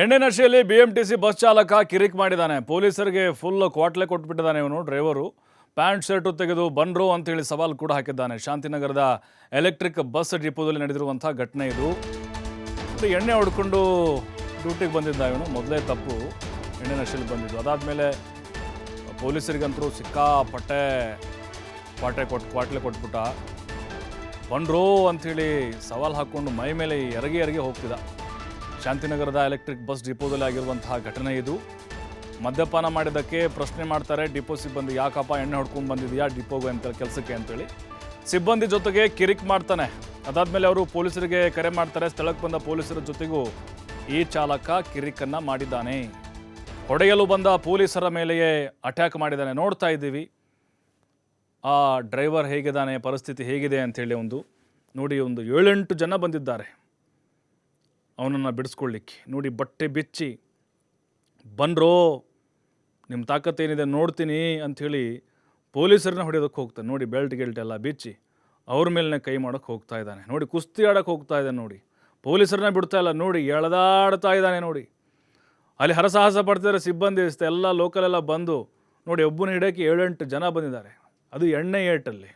ಎಣ್ಣೆ ನಶೆಯಲ್ಲಿ BMTC bus ಚಾಲಕ ಕಿರಿಕ್ ಮಾಡಿದ್ದಾನೆ. ಪೊಲೀಸರಿಗೆ ಫುಲ್ ಕ್ವಾಟ್ಲೆ ಕೊಟ್ಬಿಟ್ಟಿದ್ದಾನೆ ಇವನು ಡ್ರೈವರು. ಪ್ಯಾಂಟ್ ಶರ್ಟು ತೆಗೆದು ಬಂದ್ರು ಅಂತೇಳಿ ಸವಾಲು ಕೂಡ ಹಾಕಿದ್ದಾನೆ. ಶಾಂತಿನಗರದ ಎಲೆಕ್ಟ್ರಿಕ್ ಬಸ್ ಡಿಪೋದಲ್ಲಿ ನಡೆದಿರುವಂಥ ಘಟನೆ ಇದು. ಎಣ್ಣೆ ಹೊಡ್ಕೊಂಡು ಡ್ಯೂಟಿಗೆ ಬಂದಿದ್ದ ಇವನು. ಮೊದಲೇ ತಪ್ಪು, ಎಣ್ಣೆ ನಶೆಯಲ್ಲಿ ಬಂದಿದ್ದು. ಅದಾದಮೇಲೆ ಪೊಲೀಸರಿಗಂತರೂ ಸಿಕ್ಕಾಪಟ್ಟೆ ಕ್ವಾಟ್ಲೆ ಕೊಟ್ಬಿಟ್ಟ. ಬಂದ್ರು ಅಂಥೇಳಿ ಸವಾಲು ಹಾಕ್ಕೊಂಡು ಮೈ ಮೇಲೆ ಎರಗಿ ಹೋಗ್ತಿದ್ದ. ಶಾಂತಿನಗರದ ಎಲೆಕ್ಟ್ರಿಕ್ ಬಸ್ ಡಿಪೋದಲ್ಲಿ ಆಗಿರುವಂತಹ ಘಟನೆ ಇದು. ಮದ್ಯಪಾನ ಮಾಡಿದ್ದಕ್ಕೆ ಪ್ರಶ್ನೆ ಮಾಡ್ತಾರೆ ಡಿಪೋ ಸಿಬ್ಬಂದಿ. ಯಾಕಪ್ಪ ಎಣ್ಣೆ ಹೊಡ್ಕೊಂಡು ಬಂದಿದೆಯಾ ಡಿಪೋಗೆ ಅಂತ ಕೆಲಸಕ್ಕೆ ಅಂತೇಳಿ ಸಿಬ್ಬಂದಿ ಜೊತೆಗೆ ಕಿರಿಕ್ ಮಾಡ್ತಾನೆ. ಅದಾದಮೇಲೆ ಅವರು ಪೊಲೀಸರಿಗೆ ಕರೆ ಮಾಡ್ತಾರೆ. ಸ್ಥಳಕ್ಕೆ ಬಂದ ಪೊಲೀಸರ ಜೊತೆಗೂ ಈ ಚಾಲಕ ಕಿರಿಕನ್ನು ಮಾಡಿದ್ದಾನೆ. ಹೊಡೆಯಲು ಬಂದ ಪೊಲೀಸರ ಮೇಲೆಯೇ ಅಟ್ಯಾಕ್ ಮಾಡಿದ್ದಾನೆ. ನೋಡ್ತಾ ಇದ್ದೀವಿ ಆ ಡ್ರೈವರ್ ಹೇಗಿದ್ದಾನೆ, ಪರಿಸ್ಥಿತಿ ಹೇಗಿದೆ ಅಂಥೇಳಿ. ನೋಡಿ 7-8 ಜನ ಬಂದಿದ್ದಾರೆ ಅವನನ್ನು ಬಿಡಿಸ್ಕೊಳ್ಳಿಕ್ಕೆ. ನೋಡಿ ಬಟ್ಟೆ ಬಿಚ್ಚಿ ಬಂದ್ರೋ ನಿಮ್ಮ ತಾಕತ್ತೇನಿದೆ ನೋಡ್ತೀನಿ ಅಂಥೇಳಿ ಪೊಲೀಸರನ್ನ ಹೊಡೆಯೋದಕ್ಕೆ ಹೋಗ್ತಾನೆ. ನೋಡಿ ಬೆಲ್ಟ್ ಎಲ್ಲ ಬಿಚ್ಚಿ ಅವ್ರ ಮೇಲೇ ಕೈ ಮಾಡೋಕ್ಕೆ ಹೋಗ್ತಾ ಇದ್ದಾನೆ. ನೋಡಿ ಕುಸ್ತಿ ಆಡೋಕ್ಕೆ ಹೋಗ್ತಾ ಇದ್ದಾನೆ. ನೋಡಿ ಪೊಲೀಸರನ್ನ ಬಿಡ್ತಾ ಇಲ್ಲ. ನೋಡಿ ಎಳೆದಾಡ್ತಾ ಇದ್ದಾನೆ. ನೋಡಿ ಅಲ್ಲಿ ಹರಸಾಹಸ ಪಡ್ತಿದ್ದಾರೆ ಸಿಬ್ಬಂದಿ. ಎಲ್ಲ ಲೋಕಲೆಲ್ಲ ಬಂದು ನೋಡಿ ಒಬ್ಬನ ಹಿಡಿಯೋಕ್ಕೆ 7-8 ಜನ ಬಂದಿದ್ದಾರೆ. ಅದು ಎಣ್ಣೆ ಏಟಲ್ಲಿ.